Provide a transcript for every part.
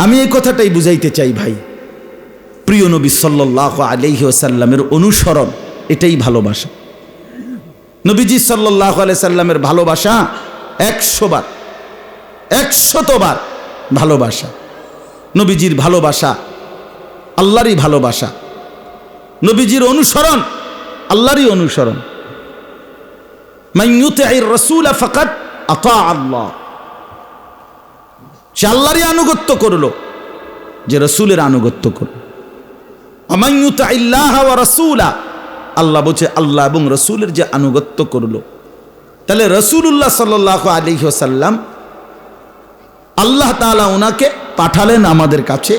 আমি এই কথাটাই বুঝাইতে চাই ভাই, প্রিয় নবী সাল্লাল্লাহু আলাইহি ওয়াসাল্লামের অনুসরণ এটাই ভালোবাসা। নবীজি সাল্লাল্লাহু আলাইহি সাল্লামের ভালোবাসা 100 বার 100বার ভালোবাসা। নবীজির ভালোবাসা আল্লাহরই ভালোবাসা, নবীজির অনুসরণ আল্লাহরই অনুসরণ। মান ইউতি'র রাসূল ফাকাদ আতা আল্লাহ, সে আল্লাহরই আনুগত্য করলো যে রাসূলের আনুগত্য করলো। মান ইউতি'ল্লাহ ওয়া রাসূলা, আল্লাহ বলছে আল্লাহ এবং রাসূলের যে আনুগত্য করলো। তাহলে রাসূলুল্লাহ সাল্লাল্লাহু আলাইহি ওয়াসাল্লাম, আল্লাহ তাআলা ওনাকে পাঠালেন আমাদের কাছে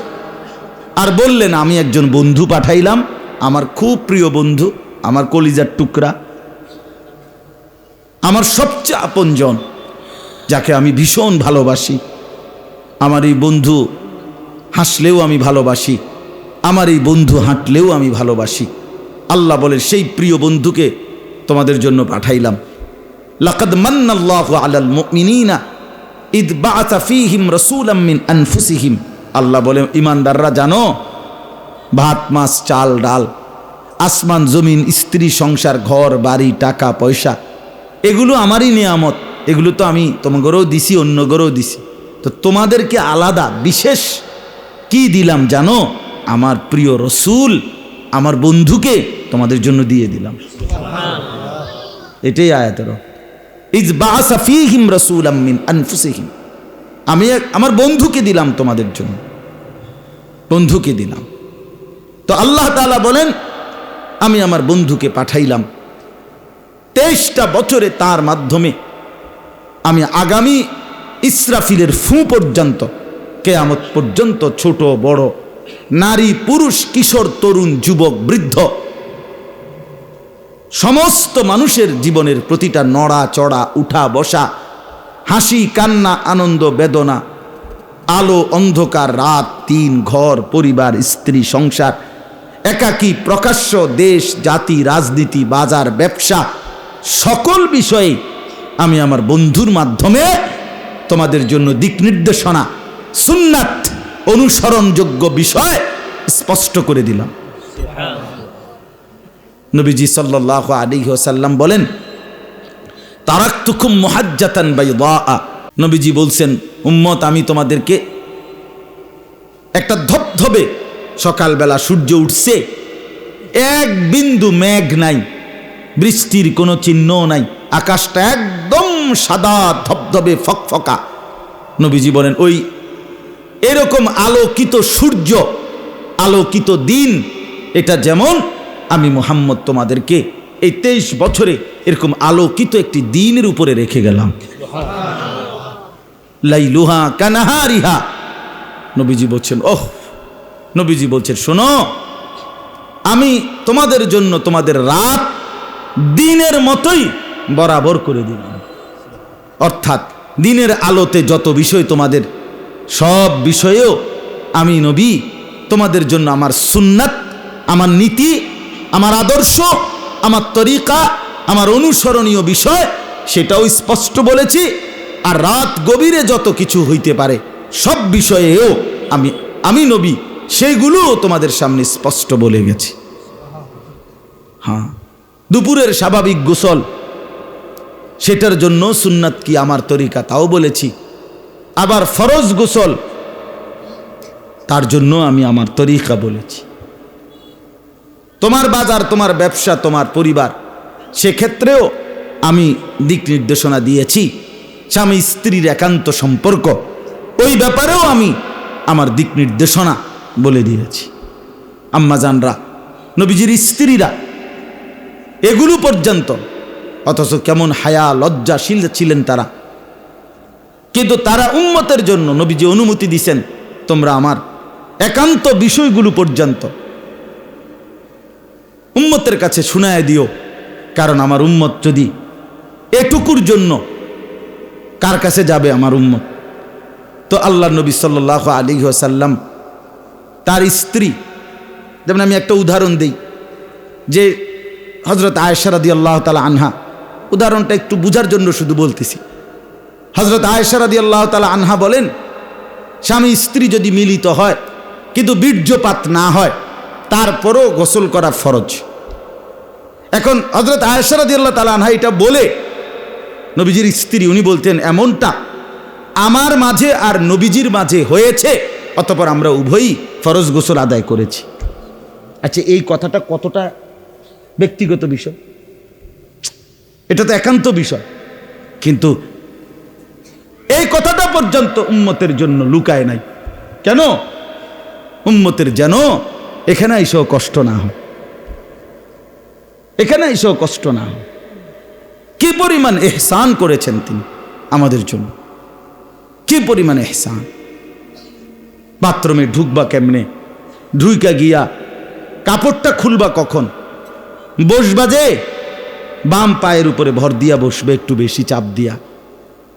আর বললেন আমি একজন বন্ধু পাঠাইলাম, আমার খুব প্রিয় বন্ধু, আমার কলিজার টুকরা, আমার সবচেয়ে আপনজন, যাকে আমি ভীষণ ভালোবাসি। আমার এই বন্ধু হাসলেও আমি ভালোবাসি, আমার এই বন্ধু হাঁটলেও আমি ভালোবাসি। আল্লাহ বলে সেই প্রিয় বন্ধুকে তোমাদের জন্য পাঠাইলাম। লাকাদ মান্নাল্লাহু আলাল মুমিনিনা ইদ বাআসা ফীহিম রাসূলাম মিন আনফুসিহিম। আল্লাহ বলে ঈমানদাররা জানো, ভাত মাছ চাল ডাল, আসমান জমিন, স্ত্রী সংসার, ঘর বাড়ি, টাকা পয়সা, এগুলো আমারই নিয়ামত, এগুলো তো আমি তোমাদেরও দিছি, অন্য গরেও দিছি। তো তোমাদেরকে আলাদা বিশেষ কি দিলাম জানো? আমার প্রিয় রসুল, আমার বন্ধুকে তোমাদের জন্য দিয়ে দিলাম। এটাই আয়াতের ইজ বাআসা ফীহিম রাসূলাম মিন আনফুসিহিম। আমি আমার বন্ধুকে দিলাম তোমাদের জন্য, বন্ধুকে দিলাম। তো আল্লাহ তাআলা বলেন আমি আমার বন্ধুকে পাঠাইলাম। 23টা বছরে তার মাধ্যমে আমি আগামী ইসরাফিলের ফু পর্যন্ত, কিয়ামত পর্যন্ত, ছোট বড়, নারী পুরুষ, কিশোর তরুণ যুবক বৃদ্ধ, সমস্ত মানুষের জীবনের প্রতিটা নড়া চড়া, উঠা বসা, হাসি কান্না, আনন্দ বেদনা, আলো অন্ধকার, রাত দিন, ঘর পরিবার, স্ত্রী সংসার, একাকী প্রকাশ্য, দেশ জাতি রাজনীতি বাজার ব্যবসা, সকল বিষয়ে আমি আমার বন্ধুর মাধ্যমে তোমাদের জন্য দিক নির্দেশনা, সুন্নাত, অনুসরণযোগ্য বিষয় স্পষ্ট করে দিলাম। নবীজি সাল্লাল্লাহু আলাইহি ওয়াসাল্লাম বলেন তারাকতুকুম মুহাজ্জাতান বাইদা। নবীজি বলছেন উম্মত, আমি তোমাদেরকে একটা ধবধবে, সকালবেলা সূর্য উঠছে, এক বিন্দু মেঘ নাই, বৃষ্টির কোনো চিহ্ন নাই, আকাশটা একদম সাদা ধবধবে ফকফকা। নবীজি বলেন ওই এরকম আলোকিত সূর্য, আলোকিত দিন, এটা যেমন আমি মুহাম্মদ তোমাদেরকে এই 23 বছরে এরকম আলোকিত একটি দিনের উপরে রেখে গেলাম। লাইলুহা কানাহারিহা। নবীজি বলছেন নবীজি বলছেন শোনো, আমি তোমাদের জন্য তোমাদের রাত দিনের মতোই বরাবর করে দিলাম। অর্থাৎ দিনের আলোতে যত বিষয় তোমাদের, সব বিষয়েও আমি নবী তোমাদের জন্য আমার সুন্নাত, আমার নীতি, আমার আদর্শ, আমার তরিকা, আমার অনুসরণীয় বিষয় সেটাও স্পষ্ট বলেছি। আর রাত গভীরে যত কিছু হইতে পারে সব বিষয়েও আমি নবী সেইগুলো তোমাদের সামনে স্পষ্ট বলে গেছি। হ্যাঁ, দুপুরের স্বাভাবিক গোসল, সেটার জন্য সুন্নাত কি আমার তরিকা তাও বলেছি। আবার ফরজ গোসল, তার জন্য আমি আমার তরিকা বলেছি। তোমার বাজার, তোমার ব্যবসা, তোমার পরিবার, সেক্ষেত্রেও আমি দিক নির্দেশনা দিয়েছি। স্বামী স্ত্রীর একান্ত সম্পর্ক, ওই ব্যাপারেও আমি আমার দিক নির্দেশনা বলে দিয়েছি। আম্মাজানরা, নবীজির স্ত্রীরা, এগুলো পর্যন্ত, অথচ কেমন হায়া লজ্জাশীল ছিলেন তারা, কিন্তু তারা উম্মতের জন্য নবীজি অনুমতি দিয়েছেন তোমরা আমার একান্ত বিষয়গুলো পর্যন্ত উম্মতের কাছে শুনায় দিও। কারণ আমার উম্মত যদি এটুকুর জন্য কার কাছে যাবে আমার উম্মত? তো আল্লাহ নবী সাল্লাল্লাহু আলাইহি ওয়াসাল্লাম তার স্ত্রী, যেমন আমি একটা উদাহরণ দিই, যে হযরত আয়েশা রাদিয়াল্লাহু তাআলা আনহা, উদাহরণটা একটু বুঝার জন্য শুধু বলতেছি। হযরত আয়েশা রাদিয়াল্লাহু তাআলা আনহা বলেন স্বামী স্ত্রী যদি মিলিত হয় কিন্তু বীর্যপাত না হয় তারপরও গোসল করা ফরজ। এখন হযরত আয়েশা রাদিয়াল্লাহু তাআলা আনহা এটা বলে, নবীজির স্ত্রী উনি বলতেন এমনটা আমার মাঝে আর নবীজির মাঝে হয়েছে, অতঃপর আমরা উভয়ই ফরজ গোসল আদায় করেছি। আচ্ছা, এই কথাটা কতটা ব্যক্তিগত বিষয়, এটা তো একান্ত বিষয়, কিন্তু এই কথাটা পর্যন্ত উম্মতের জন্য লুকায় নাই। কেন? উম্মতের যেন এখানে এসেও কষ্ট না হয়, এখানে এসেও কষ্ট না হয়। কি পরিমাণ ইহসান করেছেন তিনি আমাদের জন্য, কি পরিমাণ ইহসান। বাথরুমে ঢুকবা কেমনে, ঢুইকা গিয়া কাপড়টা খুলবা কখন, বসবা যে বাম পায়ের উপরে ভর দিয়া বসবে, একটু বেশি চাপ দিয়া।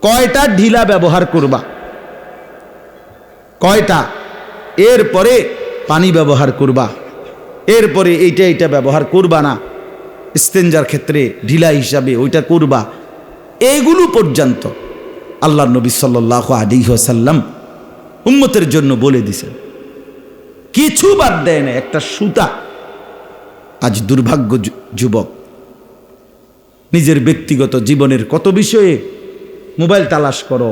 কয়টা ঢিলা ব্যবহার করবা, কয়টা, এরপরে পানি ব্যবহার করবা, এরপরে এইটা ব্যবহার করবা না, ইস্তেঞ্জার ক্ষেত্রে ঢিলা হিসাবে ওইটা করবা। এইগুলো পর্যন্ত আল্লাহর নবী সাল্লাল্লাহু আলাইহি ওয়াসাল্লাম উম্মতের জন্য বলে দিছেন, কিছু বাদ দেয় না, একটা সুতা। আজ দুর্ভাগ্য যুবক নিজের ব্যক্তিগত জীবনের কত বিষয়ে মোবাইল তালাশ করো,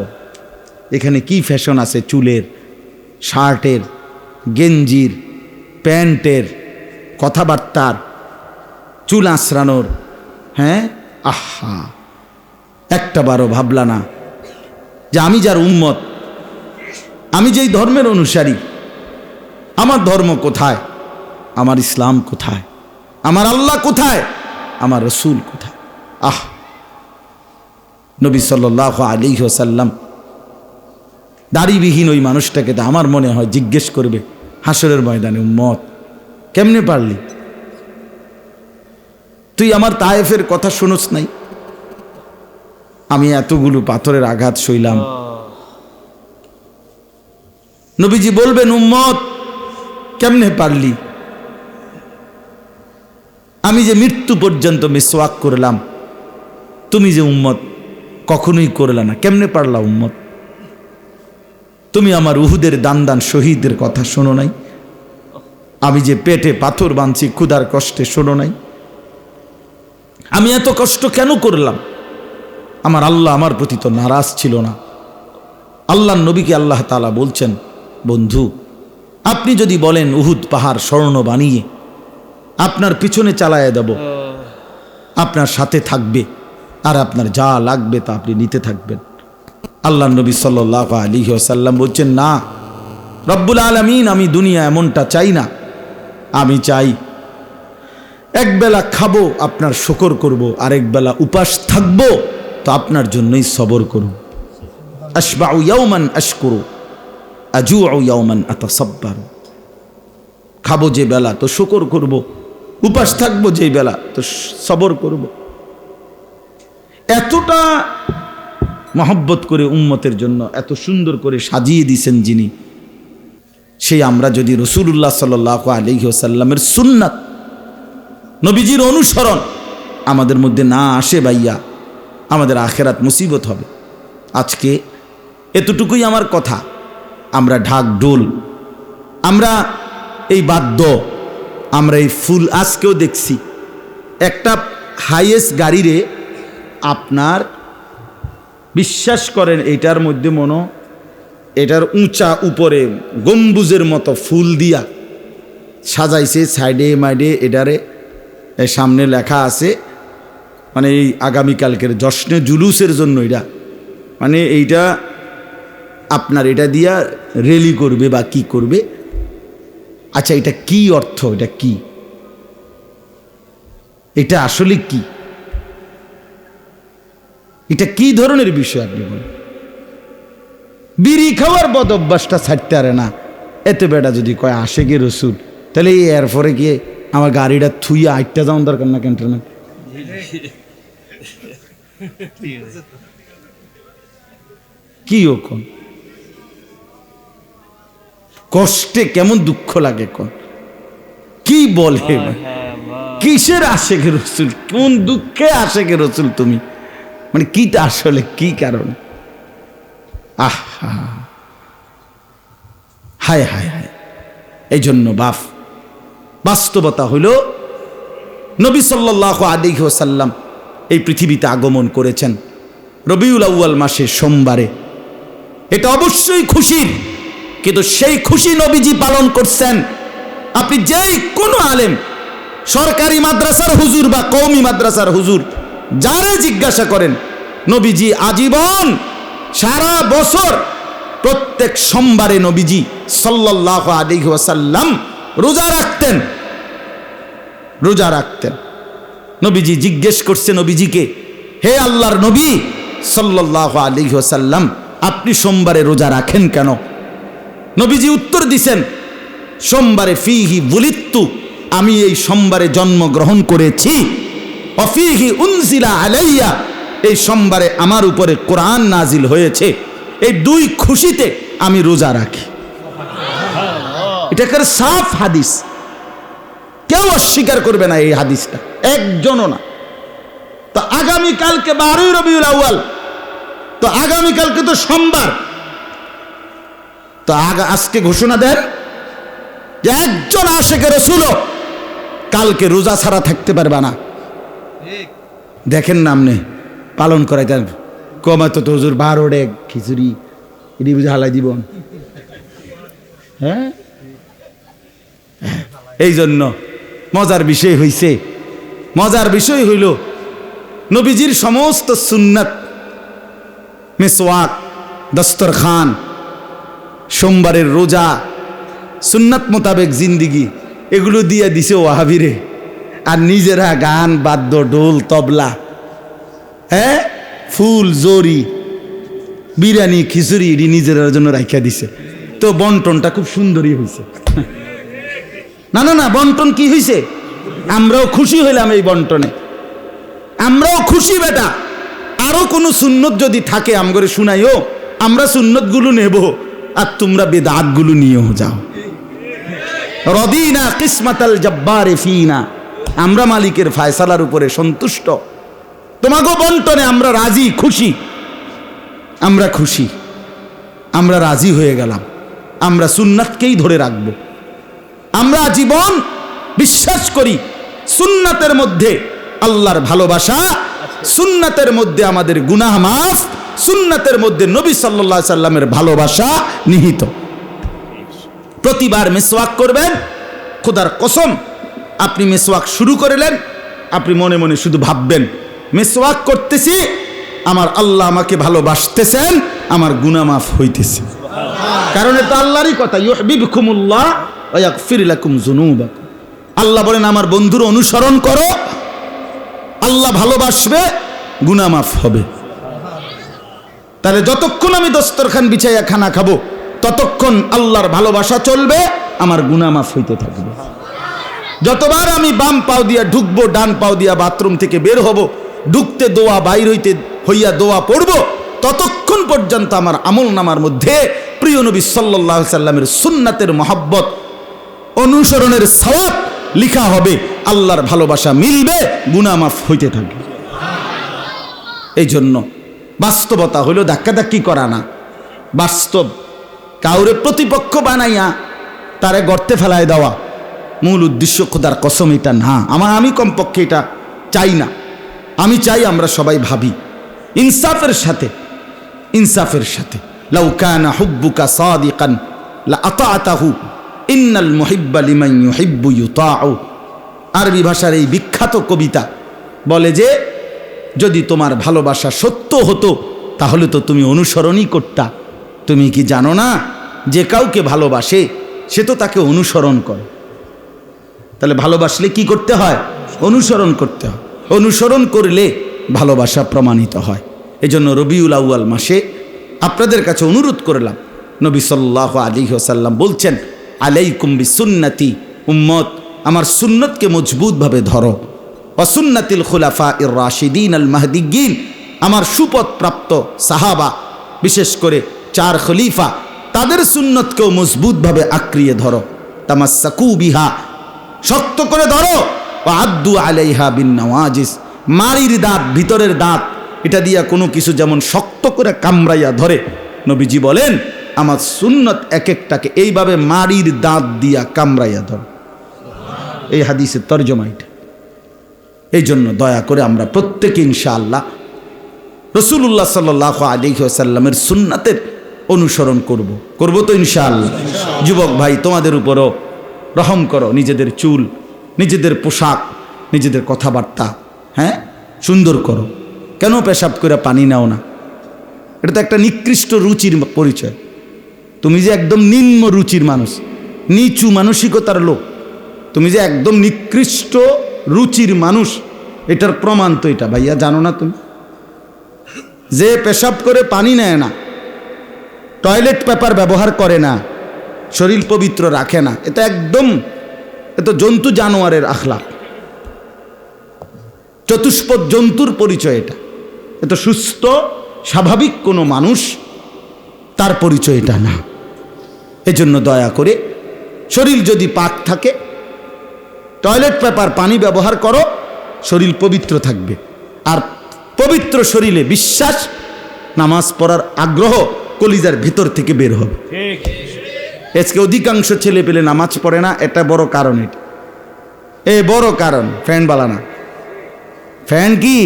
এখানে কি ফ্যাশন আছে, চুলের, শার্টের, গেঞ্জির, প্যান্টের, কথাবার্তার, চুল আঁচড়ানোর। হ্যাঁ, আহা, একটা বারও ভাবলা না যে আমি যার উম্মত, আমি যেই ধর্মের অনুসারী, আমার ধর্ম কোথায়, আমার ইসলাম কোথায়, আমার আল্লাহ কোথায়, আমার রসুল কোথায়। আহ, নবী সাল্লাল্লাহু আলাইহি ওয়াসাল্লাম দাড়িবিহীন ওই মানুষটাকে তো আমার মনে হয় জিজ্ঞেস করবে হাসরের ময়দানে, উম্মত কেমনে পারলি, তুই আমার তায়েফের কথা শুনোস নাই, আমি এতগুলো পাথরের আঘাত সইলাম। নবীজি বলবেন, উম্মত কেমনে পারলি, আমি যে মৃত্যু পর্যন্ত মিসওয়াক করলাম, তুমি যে উম্মত কখনোই করলা না, কেমনে পারলা উম্মত? তুমি আমার উহুদের দান শহীদের কথা শোনো নাই, আমি যে পেটে পাথর বাঁধছি ক্ষুধার কষ্টে শোনো নাই, আমি এত কষ্ট কেন করলাম? আমার আল্লাহ আমার প্রতি তো নারাজ ছিল না। আল্লাহর নবীকে আল্লাহ তাআলা বলছেন, বন্ধু আপনি যদি বলেন উহুদ পাহাড় স্বর্ণ বানিয়ে আপনার পিছনে চালায় দেব, আপনার সাথে থাকবে, আর আপনার যা লাগবে তা আপনি নিতে থাকবেন। আল্লাহর নবী সাল্লাল্লাহু আলাইহি ওয়াসাল্লাম বলছেন, না রব্বুল আলামিন, আমি দুনিয়া এমনটা চাই না, আমি চাই একবেলা খাবো আপনার শুকর করব, আরেক বেলা উপাস থাকবো তো আপনার জন্যই সবর করব। আশবাউ ইয়াওমান আশকুরু আজুউ ইয়াওমান আতাসাব্বারু, খাবো যে বেলা তো শুকর করব, উপাস থাকবো যে বেলা তো সবর করব। এতটা মহব্বত করে উম্মতের জন্য এত সুন্দর করে সাজিয়ে দিয়েছেন যিনি, সেই আমরা যদি রাসূলুল্লাহ সাল্লাল্লাহু আলাইহি ওয়াসাল্লামের সুন্নাত, নবীজির অনুসরণ আমাদের মধ্যে না আসে ভাইয়া, আমাদের আখেরাত মুসিবত হবে। আজকে এতটুকুই আমার কথা। আমরা ঢাক ঢোল, আমরা এই বাদ্য, আমরা এই ফুল, আজকেও দেখছি একটা হাইয়েস্ট গাড়িরে আপনার বিশ্বাস করেন এটার মধ্যে এটার উঁচা উপরে গম্বুজের মতো ফুল দিয়া সাজাইছে, সাইডে মাইডে এটারে সামনে লেখা আছে, মানে এই আগামীকালকের জশ্নে জুলুসের জন্য এটা, মানে এইটা আপনার এটা দিয়া রেলি করবে বা কি করবে। আচ্ছা, এটা কি অর্থ, এটা কি, এটা আসলে কি, এটা কি ধরনের বিষয় আপনি বলেন? বিড়ি খাওয়ার বদ অভ্যাসটা ছাড়তে পারে না, এত বেটা যদি কয় আশেকে রসুল, তাহলে এই এরপরে গিয়ে আমার গাড়িটা থুইয়া আটটা যাওয়ার দরকার না ক্যান্টনমেন্ট? কি ওখন কষ্টে কেমন দুঃখ লাগে, কোন কি বলে, কিসের আশেকে রসুল, কোন দুঃখে আশেকে রসুল তুমি, মানে কিটা আসলে কি কারণ? আহা, হায় হায় হায়। এই জন্য বাস্তবতা হইল নবী সাল্লাল্লাহু আলাইহি ওয়াসাল্লাম এই পৃথিবীতে আগমন করেছেন রবিউল আউয়াল মাসের সোমবারে। এটা অবশ্যই খুশির, কিন্তু সেই খুশি নবীজি পালন করছেন। আপনি যেই কোনো আলেম, সরকারি মাদ্রাসার হুজুর বা কওমি মাদ্রাসার হুজুর, যারে জিজ্ঞাসা করেন, নবীজি আজীবন সারা বছর প্রত্যেক সোমবারে নবীজি সাল্লাল্লাহু আলাইহি ওয়াসাল্লাম রোজা রাখতেন। নবীজি জিজ্ঞেস করছে নবীজিকে, হে আল্লাহর নবী সাল্লাল্লাহু আলাইহি ওয়াসাল্লাম, আপনি সোমবারে রোজা রাখেন কেন? নবীজি উত্তর দিছেন, সোমবারে ফিহি বুলিত্তু, আমি এই সোমবারে জন্মগ্রহণ করেছি, অফিহি উনজিলা আলাইয়া, এই সোমবারে আমার উপরে কোরআন নাজিল হয়েছে। এই দুই খুশিতে আমি রোজা রাখি। এটাকে সাফ হাদিস, কেউ অস্বীকার করবে না এই হাদিসটা, একজনও না। তো আগামীকালকে 12 রবিউল আউয়াল, তো আগামীকালকে তো সোমবার, তো আজকে ঘোষণা দেন যে একজন আশিকে রাসূল কালকে রোজা ছাড়া থাকতে পারবে না। দেখেন না আপনি পালন করাই দেন, কমাতো তো হুজুর 12 ডেক খিচুড়ি এটি বুঝে হালাই জীবন। হ্যাঁ, এই জন্য মজার বিষয় হইল নবীজির সমস্ত সুন্নাত, মিসওয়াক, দস্তরখান, সোমবারের রোজা, সুন্নাত মোতাবেক জিন্দিগি, এগুলো দিয়ে দিছে ওয়াহাবিরে। আর নিজেরা গান, বাদ্য, ঢোল, তবলা, হ্যাঁ, ফুল, জরি, বিরিয়ানি, খিচুড়ি এটি নিজের জন্য রাখিয়া দিছে। তো বন্টনটা খুব সুন্দরই হয়েছে। না, বন্টন কি হয়েছে? আমরাও খুশি হইলাম এই বন্টনে, আমরাও খুশি। বেটা, আরো কোনো সুন্নত যদি থাকে আমগরে শুনাইও, আমরা সুন্নতগুলো নেব, আর তোমরা বেদাতগুলো নিয়েও যাও। রদিনা কিসমাতাল জব্বারে ফিনা, আমরা মালিকের ফায়সালার উপরে সন্তুষ্ট। তোমাকে বন্টনে আমরা রাজি, খুশি, আমরা রাজি হয়ে গেলাম। আমরা সুন্নাতকেই ধরে রাখবো। আমরা জীবন বিশ্বাস করি সুন্নাতের মধ্যে আল্লাহর ভালোবাসা, সুন্নাতের মধ্যে আমাদের গুনাহ মাফ, সুন্নাতের মধ্যে নবী সাল্লাল্লাহু আলাইহি সাল্লামের ভালোবাসা নিহিত। প্রতিবার মিসওয়াক করবেন, খোদার কসম, আপনি মিসওয়াক শুরু করলেন, আপনি মনে মনে শুধু ভাববেন, মিসওয়াক করতেছি, আমার আল্লাহ আমাকে ভালোবাসতেছেন, আমার গুনাহ মাফ হইতেছে। কারণ এটা আল্লাহরই কথা, ইউহিব্বুকুমুল্লাহ ওয়া ইয়াগফির লাকুম যুনুবাকুম। আল্লাহ বলেন আমার বন্ধুর অনুসরণ করো, আল্লাহ ভালোবাসবে, গুনাহ মাফ হবে। তাহলে যতক্ষণ আমি দস্তরখান বিছাইয়া খানা খাবো, ততক্ষণ আল্লাহর ভালোবাসা চলবে, আমার গুনাহ মাফ হইতে থাকবে। যতবার আমি বাম পাও দিয়া ঢুকবো, ডান পাও দিয়া বাথরুম থেকে বের হব, ঢুকতে দোয়া, বাইর হইয়া দোয়া পড়ব, ততক্ষণ পর্যন্ত আমার আমল নামার মধ্যে প্রিয় নবী সাল্লাল্লাহু আলাইহি সাল্লামের সুন্নাতের মহব্বত, অনুসরণের সওয়াব লিখা হবে, আল্লাহর ভালোবাসা মিলবে, গুনাহ মাফ হইতে থাকবে। এই জন্য বাস্তবতা হইল ধাক্কাধাক্কি করা না, বাস্তব কাউরে প্রতিপক্ষ বানাইয়া তারে গর্তে ফেলায় দেওয়া মূল উদ্দেশ্য খোদার কসম এটা না। আমি কমপক্ষে এটা চাই না। আমি চাই আমরা সবাই ভাবি ইনসাফের সাথে লাউ কানা হুব্বুকা সাদিকান লা আতাআতাহু ইন্নাল মুহিব্বা লিমান ইউহিব্বু ইউতাউ। আরবি ভাষার এই বিখ্যাত কবিতা বলে যে, যদি তোমার ভালোবাসা সত্য হতো তাহলে তো তুমি অনুসরণই করতা। তুমি কি জানো না, যে কাউকে ভালোবাসে সে তো তাকে অনুসরণ করে। তাহলে ভালোবাসলে কি করতে হয়? অনুসরণ করতে হয়। অনুসরণ করলে ভালোবাসা প্রমাণিত হয়। এজন্য রবিউল আউয়াল মাসে আপনাদের কাছে অনুরোধ করলাম, নবী সাল্লাল্লাহু আলাইহি ওয়াসাল্লাম বলছেন, আলাইকুম বিসুন্নতি, উম্মত আমার সুন্নতকে মজবুতভাবে ধরো, ওয়া সুন্নাতিল খুলাফাইর রাশিদিন আল মাহদিয়্যিন, আমার সুপথ প্রাপ্ত সাহাবা, বিশেষ করে 4 খলিফা, তাদের সুন্নতকেও মজবুতভাবে আঁকড়িয়ে ধরো। তামাসসাকু বিহা, শক্ত করে ধরো, ওয়া আদ্দু আলাইহা বিন নওয়াজিস, মারির দাঁত, ভিতরের দাঁত, এটা দিয়া কোনো কিছু যেমন শক্ত করে কামড়াইয়া ধরে। নবীজি বলেন, আমার সুন্নত এক একটাকে এইভাবে মাড়ির দাঁত দিয়া কামড়াইয়া ধর। এই হাদিসের তর্জমা এটা। এই জন্য দয়া করে আমরা প্রত্যেকে ইনশাআল্লাহ রাসূলুল্লাহ সাল্লাল্লাহু আলাইহি ওয়াসাল্লামের সুন্নাতের অনুসরণ করব তো ইনশাআল্লাহ। যুবক ভাই, তোমাদের উপরও রহম করো, নিজেদের চুল, নিজেদের পোশাক, নিজেদের কথাবার্তা সুন্দর করো। কেন পেশাব করে পানি নাও না? এটা তো একটা নিকৃষ্ট রুচির পরিচয়। তুমি যে একদম নিম্ন রুচির মানুষ, নিচু মানসিকতার লোক, তুমি যে একদম নিকৃষ্ট রুচির মানুষ, এটার প্রমাণ তো এটা ভাইয়া, জানো না তুমি? যে পেশাব করে পানি নেয় না, টয়লেট পেপার ব্যবহার করে না, শরীর পবিত্র রাখে না, এটা একদম জন্তু জানোয়ারের আখলাক, চতুষ্পদ জন্তুর পরিচয় এটা। এটা সুস্থ স্বাভাবিক কোনো মানুষ তার পরিচয় এটা না। এজন্য দয়া করে শরীর যদি পাক থাকে, টয়লেট পেপার পানি ব্যবহার করো, শরীর পবিত্র থাকবে। আর পবিত্র শরীরে বিশ্বাস, নামাজ পড়ার আগ্রহ কলিজার ভিতর থেকে বের হবে। আজকে অধিকাংশ ছেলে পেলে নামাজ পড়ে না, এটা বড় কারণ। এটা বড় কারণ ফ্যান বালানা। ফ্যান কি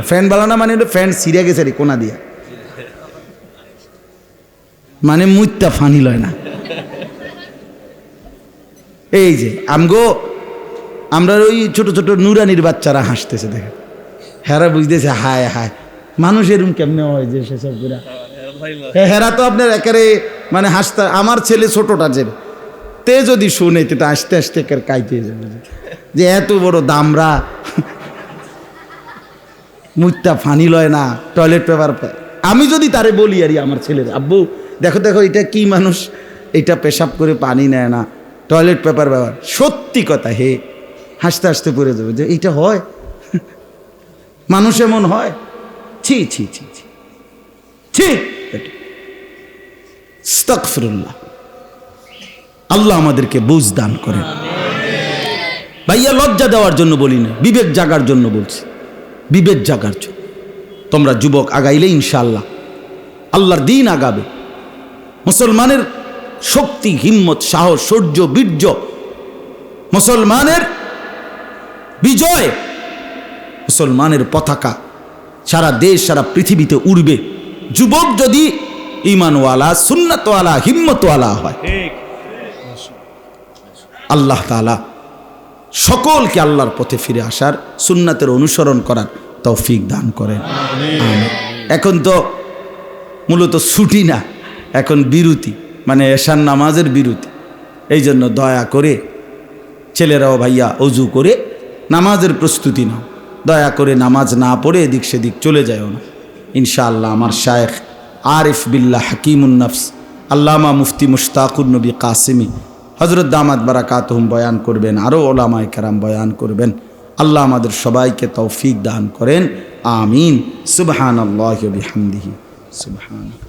ফ্যান বালানা মানে হলো ফ্যান সিরিয়া গেছে রে কোনা দিয়া, মানে মুইতা ফানি লয় না। এই যে আমরা ওই ছোট ছোট নুরানির বাচ্চারা হাসতেছে, দেখে হেরা বুঝতেছে হায় হায় মানুষ এরকম কেমনে হয় যে সেসব করে। হেরা তো আপনার একেবারে মানে হাসতে, আমার ছেলে ছোটটা যে তে যদি শুনে তো আসতে আসতে একের কাইতে যাবে যে এত বড় দামরা মুইতা ফানি লয় না, টয়লেট পেপার। আমি যদি তারে বলি আর আমার ছেলের, আব্বু দেখো দেখো এটা কি মানুষ, এটা পেশাব করে পানি নেয় না, টয়লেট পেপার ব্যবহার, সত্যি কথা হে হাসতে হাসতে পড়ে যাবে যে এইটা হয়, মানুষ এমন হয়। ছি ছি ছি ছি ছি, আস্তাগফিরুল্লাহ। আল্লাহ আমাদেরকে বুঝ দান করেন। ভাইয়া লজ্জা দেওয়ার জন্য বলি না, বিবেক জাগার জন্য বলছি, বিবেক জাগার জন্য। তোমরা যুবক আগাইলে ইনশাআল্লাহ আল্লাহর দিন আগাবে। মুসলমানের শক্তি, হিম্মত, সাহস, শৌর্য, বীর্য, মুসলমানের বিজয়, মুসলমানের পতাকা সারা দেশ সারা পৃথিবীতে উড়বে। যুবক যদি ঈমানওয়ালা, সুন্নাতওয়ালা, হিম্মতওয়ালা হয়, আল্লাহ তাআলা সকলকে আল্লাহর পথে ফিরে আসার, সুন্নাতের অনুসরণ করার তৌফিক দান করেন। এখন তো মূলত ছুটি না, এখন বিরতি, মানে এশার নামাজের বিরতি। এই জন্য দয়া করে ছেলেরাও ভাইয়া অজু করে নামাজের প্রস্তুতি নাও। দয়া করে নামাজ না পড়ে এদিক সেদিক চলে যাও না। ইনশাআল্লাহ আমার শায়েখ আরিফ বিল্লাহ হাকিমুন নফস আল্লামা মুফতি মুশতাকুর নবী কাসিমি হযরত দামাত বারাকাতুহুম বয়ান করবেন, আরও ওলামায়ে কেরাম বয়ান করবেন। আল্লাহ আমাদের সবাইকে তৌফিক দান করেন, আমিন। সুবহানাল্লাহি ওয়া বিহামদিহি, সুবহানাল্লাহ।